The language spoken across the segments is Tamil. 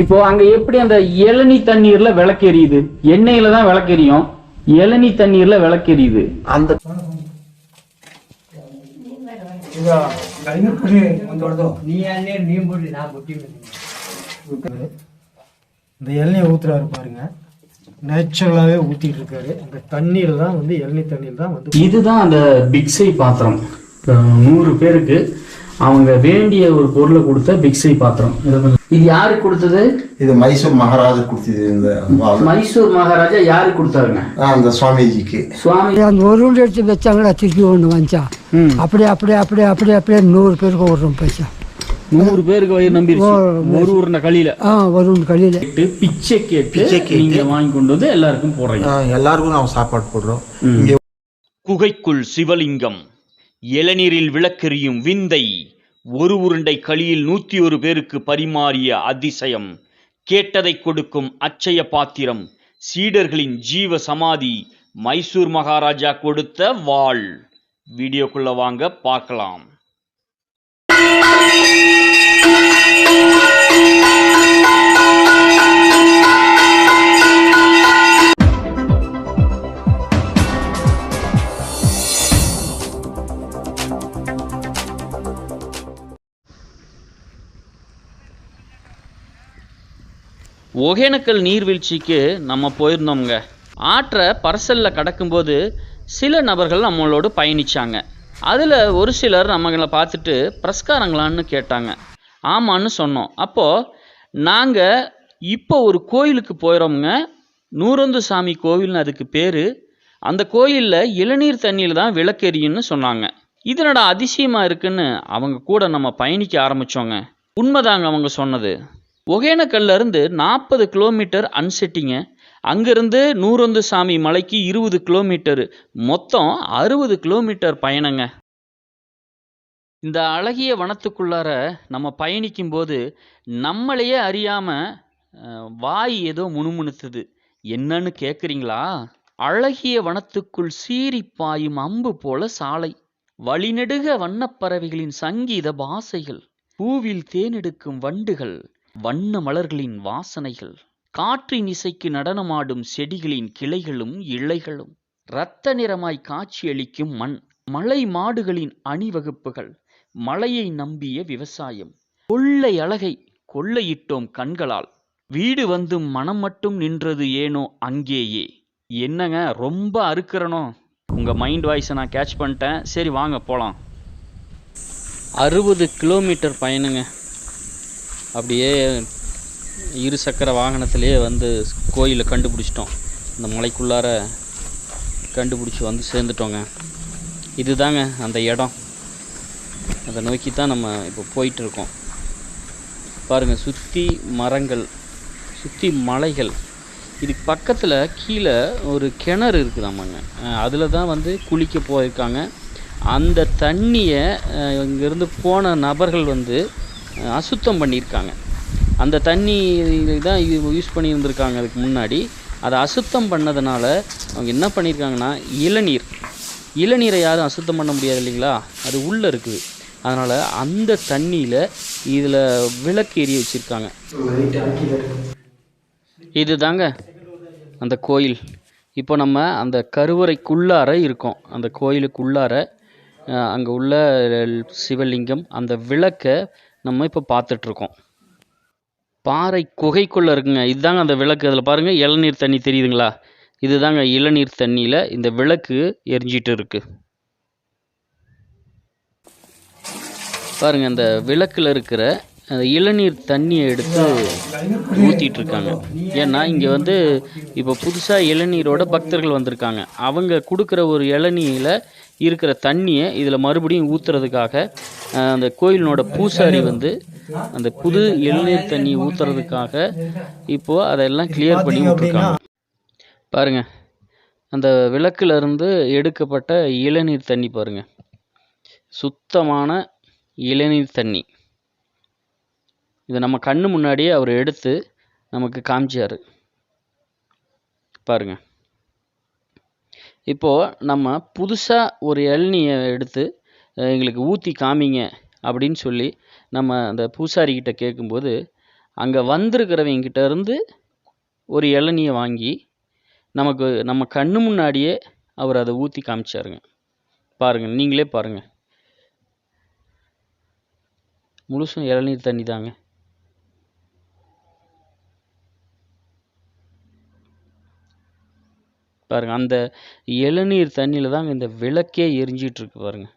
இப்போ அங்க எப்படி அந்த இளநீ தண்ணீர்ல விளக்கெரியுது? எண்ணெயில தான் விளக்கெரியும், இளநீ தண்ணீர்ல விளக்கெரியுது. அந்த இந்த இளநியை ஊத்துறாரு பாருங்க, நேச்சுரலாவே ஊத்திட்டு இருக்காரு. அந்த தண்ணீர் தான் வந்து இளநீ தண்ணீர் தான் வந்து. இதுதான் அந்த பிக்ஸை பாத்திரம். 100 பேருக்கு அவங்க வேண்டிய ஒரு பொருளை கொடுத்த பிக்ஸை பாத்திரம். இது யாருக்கு கொடுத்தது? இது மைசூர் மகாராஜா கொடுத்தது. இந்த மைசூர் மகாராஜா யாருக்கு கொடுத்தாருங்க? அந்த சுவாமிஜிக்கு. சுவாமி அந்த ஒரு உருண்டை எடுத்து வச்சாங்களா, திருப்பி ஒன்று வந்துச்சா, அப்படியே அப்படியே அப்படியே அப்படியே அப்படியே 100 பேருக்கு ஒரு பைசா. 100 பேருக்கு வயிறு நம்பிருச்சு. ஒரு உருண்டை களியில ஒரு உருண்டை களியில பிச்சை கேட்டு நீங்க வாங்கி கொண்டு வந்து எல்லாருக்கும் போடுறீங்க. எல்லாருக்கும் நாம சாப்பாடு போடுறோம். குகைக்குள் சிவலிங்கம், இளநீரில் விளக்கெரியும் விந்தை, ஒரு உருண்டை களியில் 101 பேருக்கு பரிமாறிய அதிசயம், கேட்டதை கொடுக்கும் அச்சய பாத்திரம், சீடர்களின் ஜீவ சமாதி, மைசூர் மகாராஜா கொடுத்த வாள். வீடியோக்குள்ள வாங்க பார்க்கலாம். ஒகேனக்கல் நீர்வீழ்ச்சிக்கு நம்ம போயிருந்தோம்ங்க. ஆற்றை பர்சலில் கடக்கும்போது சில நபர்கள் நம்மளோடு பயணித்தாங்க. அதில் ஒரு சிலர் நம்மளை பார்த்துட்டு பிரஸ்காரங்களான்னு கேட்டாங்க. ஆமான்னு சொன்னோம். அப்போது நாங்கள் இப்போ ஒரு கோயிலுக்கு போயிடறோம்ங்க. நூறொந்து சாமி கோவில்னு அதுக்கு பேர். அந்த கோயிலில் இளநீர் தண்ணியில் தான் விளக்கெரியும்னு சொன்னாங்க. இதனோட அதிசயமாக இருக்குன்னு அவங்க கூட நம்ம பயணிக்க ஆரம்பித்தோங்க. உண்மைதாங்க அவங்க சொன்னது. ஒகேனக்கல்ல இருந்து 40 கிலோமீட்டர் அன்செட்டிங்க. அங்கிருந்து நூறொந்து சாமி மலைக்கு 20 கிலோமீட்டர், மொத்தம் 60 கிலோமீட்டர் பயணங்க. இந்த அழகிய வனத்துக்குள்ளார நம்ம பயணிக்கும்போது நம்மளையே அறியாம வாய் ஏதோ முணுமுணுத்துது. என்னன்னு கேட்குறீங்களா? அழகிய வனத்துக்குள் சீறி பாயும் அம்பு போல சாலை, வழிநெடுக வண்ணப்பறவைகளின் சங்கீத பாசைகள், பூவில் தேனெடுக்கும் வண்டுகள், வண்ண மலர்களின் வாசனைகள், காற்றின் இசைக்கு நடனமாடும் செடிகளின் கிளைகளும் இலைகளும், இரத்த நிறமாய் காட்சியளிக்கும் மண், மலை மாடுகளின் அணிவகுப்புகள், மழையை நம்பிய விவசாயம், கொள்ளை அழகை கொள்ளையிட்டோம் கண்களால், வீடு வந்தும் மனம் மட்டும் நின்றது ஏனோ அங்கேயே. என்னங்க ரொம்ப அறுக்கிறனோ? உங்கள் மைண்ட் வாய்ஸை நான் கேட்ச் பண்ணிட்டேன். சரி வாங்க போகலாம். 60 கிலோமீட்டர் பயணங்க. அப்படியே 2 சக்கர வாகனத்திலே வந்து கோயிலை கண்டுபிடிச்சிட்டோம். இந்த மலைக்குள்ளார கண்டுபிடிச்சி வந்து சேர்ந்துட்டோங்க. இதுதாங்க அந்த இடம். அதை நோக்கி தான் நம்ம இப்போ போயிட்டுருக்கோம். பாருங்கள், சுற்றி மரங்கள், சுற்றி மலைகள். இதுக்கு பக்கத்தில் கீழே ஒரு கிணறு இருக்குதாமாங்க. அதில் தான் வந்து குளிக்க போயிருக்காங்க. அந்த தண்ணியை இங்கேருந்து போன நபர்கள் வந்து அசுத்தம் பண்ணியிருக்காங்க. அந்த தண்ணி தான் யூஸ் பண்ணியிருந்திருக்காங்க அதுக்கு முன்னாடி. அதை அசுத்தம் பண்ணதுனால அவங்க என்ன பண்ணியிருக்காங்கன்னா, இளநீரை யாரும் அசுத்தம் பண்ண முடியாது இல்லைங்களா, அது உள்ளே இருக்குது. அதனால் அந்த தண்ணியில் இதில் விளக்கு எரிய வச்சுருக்காங்க. இது தாங்க அந்த கோயில். இப்போ நம்ம அந்த கருவறைக்குள்ளார இருக்கோம். அந்த கோயிலுக்குள்ளார அங்கே உள்ள சிவலிங்கம், அந்த விளக்கை நம்ம இப்போ பார்த்துட்ருக்கோம். பாறை குகைக்குள்ளே இருக்குங்க. இதுதாங்க அந்த விளக்கு. அதில் பாருங்கள், இளநீர் தண்ணி தெரியுதுங்களா? இதுதாங்க இளநீர் தண்ணியில் இந்த விளக்கு எரிஞ்சிட்டு இருக்கு. பாருங்கள், அந்த விளக்கில் இருக்கிற அந்த இளநீர் தண்ணியை எடுத்து ஊற்றிட்டு இருக்காங்க. ஏன்னா இங்கே வந்து இப்போ புதுசாக இளநீரோட பக்தர்கள் வந்திருக்காங்க. அவங்க கொடுக்குற ஒரு இளநீரில் இருக்கிற தண்ணியை இதில் மறுபடியும் ஊற்றுறதுக்காக அந்த கோயிலினோட பூசாரி வந்து அந்த புது இளநீர் தண்ணி ஊற்றுறதுக்காக இப்போது அதெல்லாம் கிளியர் பண்ணி விட்டுருக்காங்க. பாருங்கள், அந்த விளக்கிலிருந்து எடுக்கப்பட்ட இளநீர் தண்ணி பாருங்கள், சுத்தமான இளநீர் தண்ணி. இதை நம்ம கண்ணு முன்னாடியே அவர் எடுத்து நமக்கு காமிச்சார். பாருங்கள், இப்போது நம்ம புதுசாக ஒரு இளநியை எடுத்து எங்களுக்கு ஊற்றி காமிங்க அப்படின்னு சொல்லி நம்ம அந்த பூசாரிக்கிட்ட கேட்கும்போது அங்கே வந்திருக்கிறவங்கிட்ட இருந்து ஒரு இளநியை வாங்கி நம்ம கண்ணு முன்னாடியே அவர் அதை ஊற்றி காமிச்சாருங்க. பாருங்கள், நீங்களே பாருங்கள், முழுசும் இளநீர் தண்ணி தாங்க. பாருங்க, அந்த இளநீர் தண்ணியில் தாங்க இந்த விளக்கே எரிஞ்சிட்டு இருக்கு பாருங்க.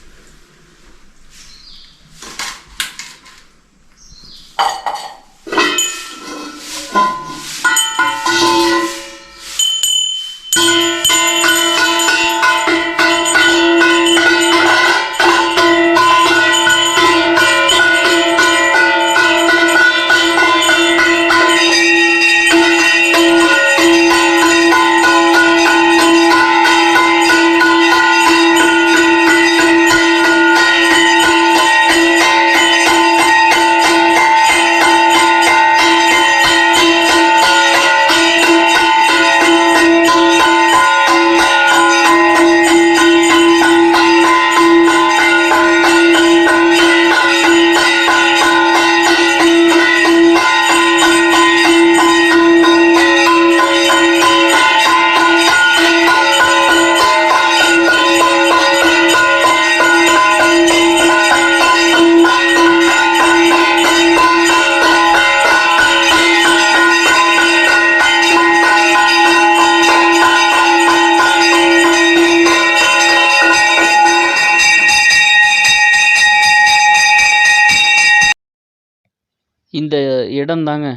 இந்த இடம்தாங்க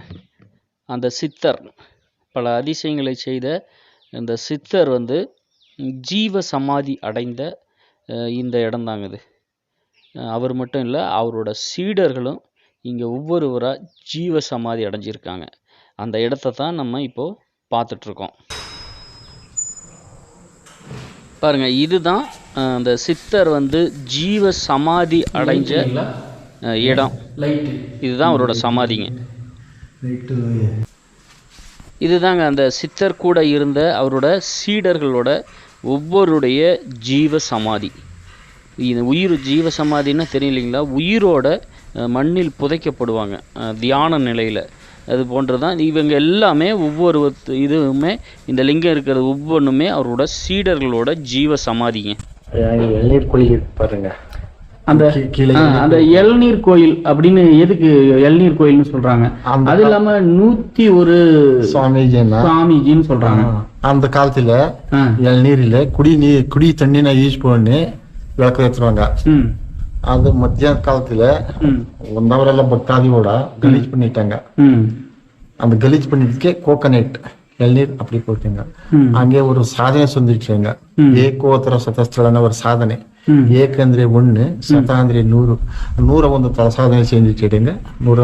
அந்த சித்தர், பல அதிசயங்களை செய்த இந்த சித்தர் ஜீவ சமாதி அடைந்த இந்த இடம்தாங்க இது. அவர் மட்டும் இல்லை, அவரோட சீடர்களும் இங்கே ஒவ்வொருவராக ஜீவ சமாதி அடைஞ்சிருக்காங்க. அந்த இடத்த தான் நம்ம இப்போது பார்த்துட்ருக்கோம். பாருங்கள், இதுதான் அந்த சித்தர் ஜீவ சமாதி அடைஞ்ச இடம். இதுதான் அவரோட சமாதிங்க. இதுதாங்க அந்த சித்தர் கூட இருந்த அவரோட சீடர்களோட ஒவ்வொருடைய ஜீவ சமாதி. இது உயிர் ஜீவ சமாதின்னா தெரியலைங்களா, உயிரோட மண்ணில் புதைக்கப்படுவாங்க தியான நிலையில். அது போன்று தான் இவங்க எல்லாமே ஒவ்வொரு இதுவுமே, இந்த லிங்கம் இருக்கிறது ஒவ்வொன்றுமே அவரோட சீடர்களோட ஜீவ சமாதிங்க. இளநீர் கோயில் பாருங்க. அந்த இளநீர் கோயில் அப்படின்னு எதுக்கு இளநீர் கோயில்னு சொல்றாங்க? அது இல்லாம 101 சுவாமிஜின்னு சொல்றாங்க. அந்த காலத்துல இளநீர்ல குடி தண்ணி நான் யூஸ் பண்ணி விளக்கு ஏற்றுவாங்க. அது மத்தியான காலத்துல வந்தவரெல்லாம் பக்தாதியோட கலீஜ் பண்ணிட்டாங்க. அந்த கலீஜ் பண்ணிட்டு கோகனட் இளநீர் அப்படி போட்டாங்க. அங்கே ஒரு ಸಾಧನೆ ಸಂದಿಟ್ಟಾங்க. ಏಕೋತ್ತರ ಶತಸ್ಥಳನ ஒரு சாதனை. ஏக்கந்திரே 1 சதாந்திரே 100 101 சாதனை செஞ்சுட்டாங்க. 100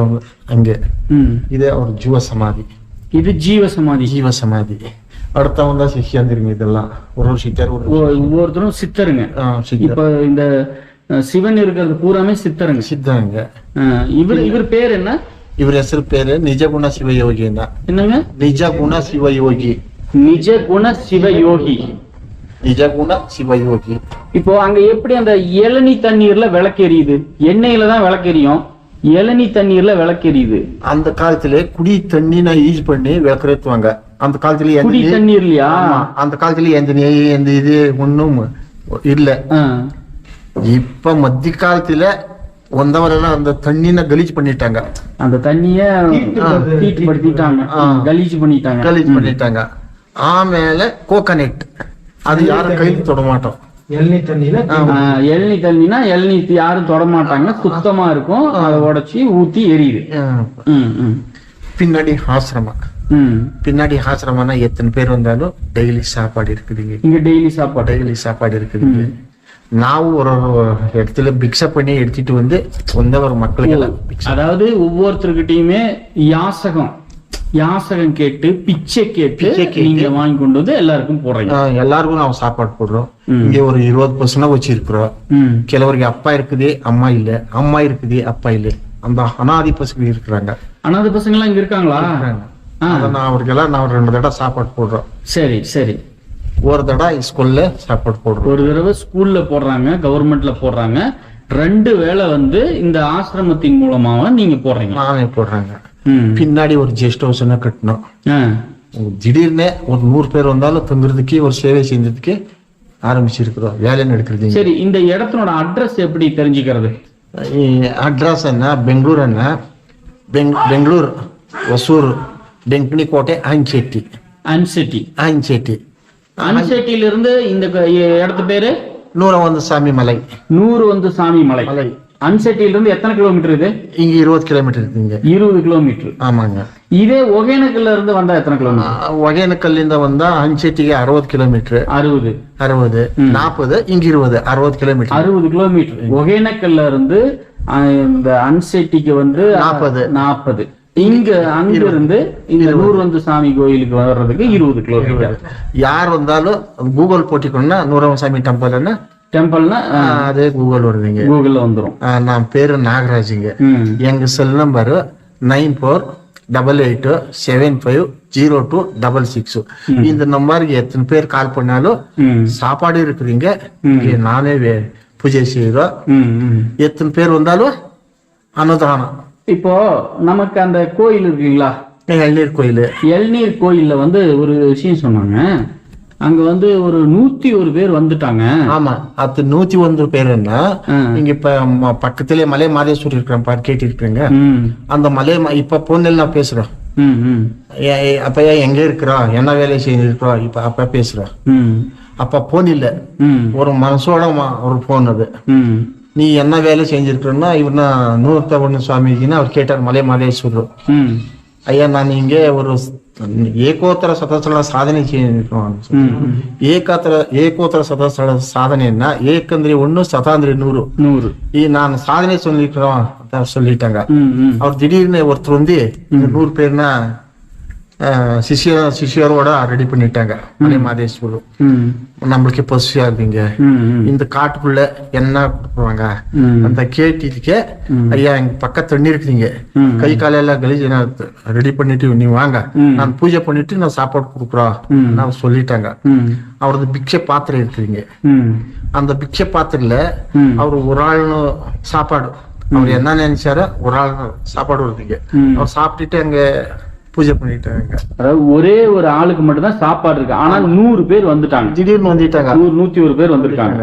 அங்கே. இது ஒரு ஜீவ சமாதி. இது ஜீவ சமாதி. அடுத்தவங்க சிஷ்யந்திரிங்க. இதெல்லாம் ஒரு சித்தர், ஒவ்வொருத்தரும் சித்தருங்க. இப்ப இந்த சிவன் இருக்கிறது பூராமே சித்தருங்க. இவர் பேர் என்ன? இவர் ಹೆಸರು பேரு நிஜகுண சிவயோகி. என்னங்க? நிஜகுண சிவயோகி. இப்போ அங்க எப்படி அந்த இளநீ தண்ணீர்ல விளக்கெரியுது? எண்ணெயில தான் விளக்கெரியும், இளநீ தண்ணீர்ல விளக்கெரியுது. அந்த காலத்துல குடி தண்ணி நான் யூஸ் பண்ணி விளக்கேற்றுவாங்க. அந்த காலத்துல குடி தண்ணீர்லயா? அந்த காலத்துல எந்த இது ஒண்ணும் இல்ல. இப்ப மத்திய காலத்துல வந்தவரெல்லாம் அந்த தண்ணின கலீஜ் பண்ணிட்டாங்க. அந்த தண்ணிய கலீஜ் பண்ணிட்டாங்க. ஆமேல கோகனட் அது யாரும் கையில் தொட மாட்டோம். இளநீ தண்ணினா இளநீ யாரும் தொட மாட்டாங்க, சுத்தமா இருக்கும். அதை உடைச்சி ஊத்தி எரியுது. பின்னாடி ஆசிரமம்னா எத்தனை பேர் வந்தாலும் டெய்லி சாப்பாடு இருக்குதுங்க. இங்க டெய்லி சாப்பாடு இருக்குதுங்க. ನಾವು ஒரு இடத்துல பிக்ஷா பண்ணி எடுத்துட்டு வந்தவர் மக்களுக்கு, அதாவது ஒவ்வொருத்தருக்கிட்டையுமே யாசகம் கேட்டு பிச்சை கேட்டு நீங்க வாங்கி கொண்டு வந்து எல்லாருக்கும் போடுறீங்க. எல்லாருக்கும் ನಾವು சாப்பாடு போடுறோம். இங்க ஒரு 20% வச்சிருக்கிறோம். ಕೆಲವರಿಗೆ அப்பா இருக்குது, அம்மா இல்ல, அம்மா இருக்குது, அப்பா இல்ல. அந்த அனாதை பசங்க இருக்கிறாங்க. அனாதை பசங்க எல்லாம் இங்க இருக்காங்களா? நான் அவருக்கெல்லாம் நான் 2 தடவை சாப்பாடு போடுறோம். சரி. ஒரு தடவை ஸ்கூல்ல சாப்பாடு போடுறோம். ஒரு தடவை ஸ்கூல்ல போடுறாங்க, கவர்மெண்ட்ல போடுறாங்க. 2 வேளை இந்த ஆசிரமத்தின் மூலமாக நீங்க போடுறீங்க. நானே போடுறாங்க. பின்னாடி ஒரு கெஸ்ட் ஹவுஸ் கட்டணும். திடீர்னு ஒரு 100 பேர் வந்தாலும் தங்குறதுக்கு ஒரு சேவை செஞ்சதுக்கு ஆரம்பிச்சிருக்கிறோம், வேலை நடக்கிறது. சரி, இந்த இடத்தினோட அட்ரஸ் எப்படி தெரிஞ்சுக்கிறது? ಅಡ್ರೆಸ್ ಬೆಂಗಳೂರು ಹೊಸೂರು ಡೆಂಕಣಿಕೋಟೆ ಅಂಚೆಟ್ಟಿ அன்செட்டியிலிருந்து இந்த இடத்து பேரு 101 சாமி மலை. 101 சாமி மலை. அன்செட்டியிலிருந்து எத்தனை கிலோமீட்டர் இது? இங்க 20 கிலோமீட்டர் இருக்குங்க. 20 கிலோமீட்டர். ஆமாங்க. இதே ஒகேனக்கல்ல இருந்து வந்தா எத்தனை கிலோமீட்டர்? ஒகேனக்கல்லிಂದ வந்தா அன்செட்டிக்கு 60 கிலோமீட்டர். 60 40 இங்க 20 60 கிலோமீட்டர். 60 கிலோமீட்டர். ஒகேனக்கல்ல இருந்து இந்த அன்செட்டிக்கு வந்து 40. இங்க அங்க இருந்து இந்த 101 சாமி கோயிலுக்கு வர்றதுக்கு 20 கிலோமீட்டர். யார் வந்தாலும் கூகுள் போட்டிக்கணும்னா 101 சாமி டெம்பிள்னா அதே கூகுள் வருதுங்க. கூகுள்ல வந்துரும். நான் பேரு நாகராஜுங்க. எங்க செல் நம்பர் 9488750266. இந்த நம்பருக்கு எத்தனை பேர் கால் பண்ணாலும் சாப்பாடு இருக்குதுங்க. நானே பூஜை செய்யறோம். எத்தனை பேர் வந்தாலும் அன்னதானம். இப்போ நமக்கு அந்த கோயில் இருக்குங்களா, எல்நீர் கோயில்ல வந்து ஒரு விஷயம் சொன்னாங்க. அங்க வந்து ஒரு 101 பேர் வந்துட்டாங்க. ஆமா, அது 101 பேருன்னா இங்க இப்ப பக்கத்திலே மலை மாதேஸ்வரி இருக்கிறேன் பாரு, கேட்டிருக்கீங்க. அந்த மலை இப்ப பொண்ணில் நான் பேசுறோம். அப்ப எங்க இருக்கிறோம், என்ன வேலை செஞ்சிருக்கிறோம், இப்ப அப்ப பேசுறோம். அப்ப போன் இல்ல, ஒரு மனசோட ஒரு போன். அது நீ என்ன வேலை செஞ்சிருக்கிறன்னா இவர்னா 101 சுவாமிஜின்னு அவர் கேட்டார். மலை மாதேஸ்வரர், ஐயா நான் இங்கே ஒரு ಏಕೋತ್ತರ ಸತಸ್ಥಳ ಸಾಧನೆ ಏಕೋತ್ತರ ಸತಸ್ಥಳ ಸಾಧನೆಯನ್ನ ಏಕಂದ್ರೆ 1 சதாந்திரி 100 நான் சாதனை சொல்லிட்டாங்க. அவர் திடீர்னு ஒருத்தர் வந்து 100 பேர்னா சிஷியரோட ரெடி பண்ணிட்டாங்க. மலை மாதேஸ்வரர் நம்மளுக்கு பசியா இருக்குங்க, இந்த காட்டுக்குள்ள என்ன கொடுப்பாங்க அந்த கேட்டதுக்கு, ஐயா எங்க பக்கம் தண்ணி இருக்குதுங்க, கை காலையெல்லாம் கழிச்சு ரெடி பண்ணிட்டு நீ வாங்க, நான் பூஜை பண்ணிட்டு நான் சாப்பாடு கொடுக்குறோம் நான் சொல்லிட்டாங்க. அவரது பிக்ஷை பாத்திரம் இருக்குதுங்க. அந்த பிக்ஷை பாத்திரத்துல அவர் ஒரு ஆள் சாப்பாடு, அவர் என்ன நினைச்சாரு, ஒரு ஆள் சாப்பாடு வருதுங்க. அவர் சாப்பிட்டுட்டு அங்க பூஜை பண்ணிட்டாங்க. அதாவது ஒரே ஒரு ஆளுக்கு மட்டும் தான் சாப்பாடு இருக்கு. ஆனா 100 பேர் வந்துட்டாங்க, திடீர்னு வந்துட்டாங்க. 101 பேர் வந்துருக்காங்க.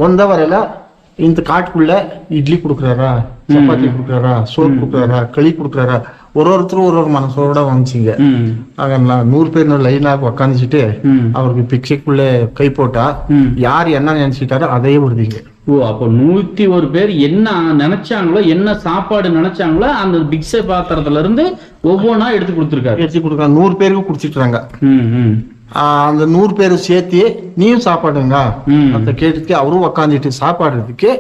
வந்தவரையில இந்த காட்டுக்குள்ள இட்லி கொடுக்குறாரா, சப்பாத்தி கொடுக்குறாரா, சோறு கொடுக்குறாரா, களி கொடுக்குறாரா, ஒருத்தரும் ஒரு மனசோட வந்துச்சுங்க. 100 பேர் லைனாக உக்காந்துச்சுட்டு அவருக்கு பிக்சைக்குள்ள கை போட்டா யார் என்ன நினைச்சிட்டாரோ அதையே வருதுங்க. ஓ, அப்போ 101 பேர் என்ன நினைச்சாங்களோ, என்ன சாப்பாடு நினைச்சாங்களோ அந்த பிக்ஸை பாத்திரத்துல இருந்து ஒவ்வொன்னா எடுத்து கொடுத்துருக்காங்க. 100 பேருக்கு குடிச்சிட்டுறாங்க. அந்த 100 பேரு சேர்த்து நீயும் சாப்பாடுங்க அந்த கேட்டுக்கு அவரும் உக்காந்துட்டு சாப்பாடுறதுக்கு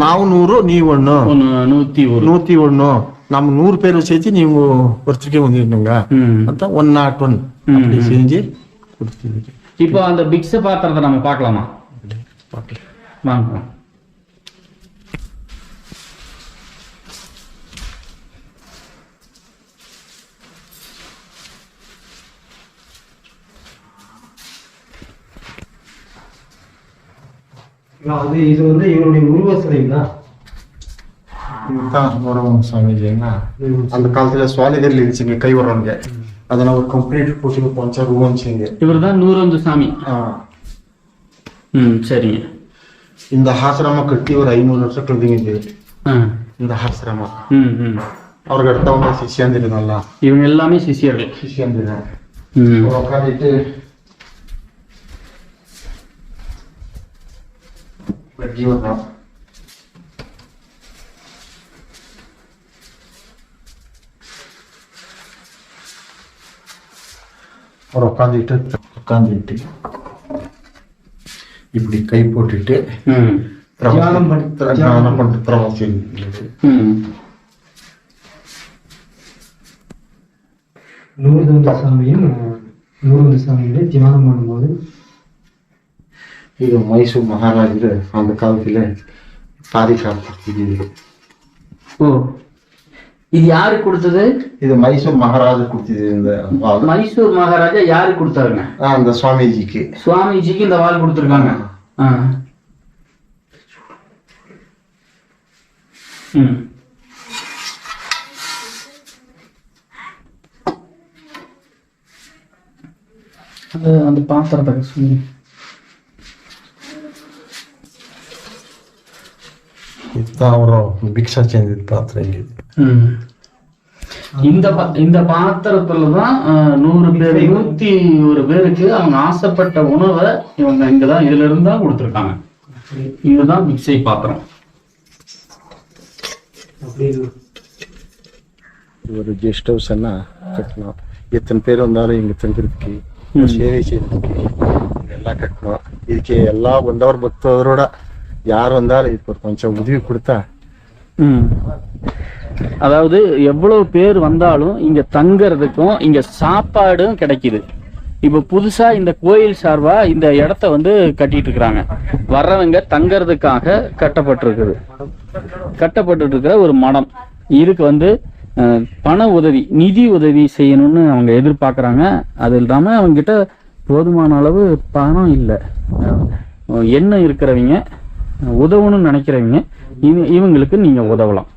நான் 100 நீ 101 நம்ம 100 பேரு சேர்த்து நீங்க ஒருத்தருக்கே வந்துருந்துங்க. அதான் 101 அப்படி செஞ்சு கொடுத்துருக்கு. இப்போ அந்த பிக்ஸை பாத்திரத்தை நம்ம பார்க்கலாமா? வாங்க. இது வந்து இவருடைய உருவ சிலைங்களா? சாமிஜின்னா அந்த காலத்துல சுவாலிகள் இருந்துச்சுங்க, கை வர்றவங்க அதனால ஒரு கம்ப்ளீட் போட்டு கொஞ்சம் ரூபம்ச்சுங்க. இவர் தான் 101 சாமி. சரிங்க. இந்த ஆசிரம கட்டி ஒரு 500 வருஷம் கழுதுங்க. இந்த ஆசிரமம் அவருக்கு அடுத்தவங்க சிஷியாந்திருந்தாங்களா? இவங்க எல்லாமே சிஷியர்கள். சிஷியாந்திரம் உட்காந்துட்டு உட்காந்துட்டு இப்படி கை போட்டுட்டு தியானம் பண்ணிட்டு பிரவசம் 101 சாமியும் 101 சாமியுடைய தியானம் பண்ணும்போது இது மைசூர் மகாராஜர் அந்த காலத்துல பாதுகாப்பு. ஓ, இது யாரு கொடுத்தது? இது மைசூர் மகாராஜர் கொடுத்தது. இந்த மைசூர் மகாராஜா யாரு கொடுத்தாருங்க? அந்த சுவாமிஜிக்கு இந்த வால் கொடுத்துருக்காங்க. அந்த பாத்திரத்தை சொல்லி இதுதான் அவரும் பிக்ஷா செஞ்சது பாத்திரம் இங்கே. இந்த பாத்திரத்துலதான் 100 பேர் 101 பேருக்கு அவங்க ஆசைப்பட்ட உணவை இவங்க இங்கதான் இதுல இருந்து தான் கொடுத்துருக்காங்க. இதுதான் பிக்ஷை பாத்திரம். ஒரு கெஸ்ட் ஹவுஸ் என்ன கட்டணும், எத்தனை பேர் வந்தாலும் இங்க தங்குறதுக்கு சேவை செய்யறதுக்கு எல்லாம் கட்டணும். இதுக்கு எல்லா வந்தவர் பக்தரோட யார் வந்தாலும் இதுக்கு ஒரு கொஞ்சம் உதவி கொடுத்தா. அதாவது எவ்வளவு பேர் வந்தாலும் இங்க தங்கறதுக்கும் இங்க சாப்பாடும் கிடைக்குது. இப்ப புதுசா இந்த கோயில் சார்பா இந்த இடத்த வந்து கட்டிட்டு இருக்கிறாங்க. வர்றவங்க தங்கறதுக்காக கட்டப்பட்டு இருக்கிற ஒரு மடம். இதுக்கு வந்து பண உதவி, நிதி உதவி செய்யணும்னு அவங்க எதிர்பார்க்கறாங்க. அது இல்லாம அவங்க கிட்ட போதுமான அளவு பணம் இல்லை. எண்ணம் இருக்கிறவங்க, உதவணும்னு நினைக்கிறவங்க இவங்களுக்கு நீங்க உதவலாம்.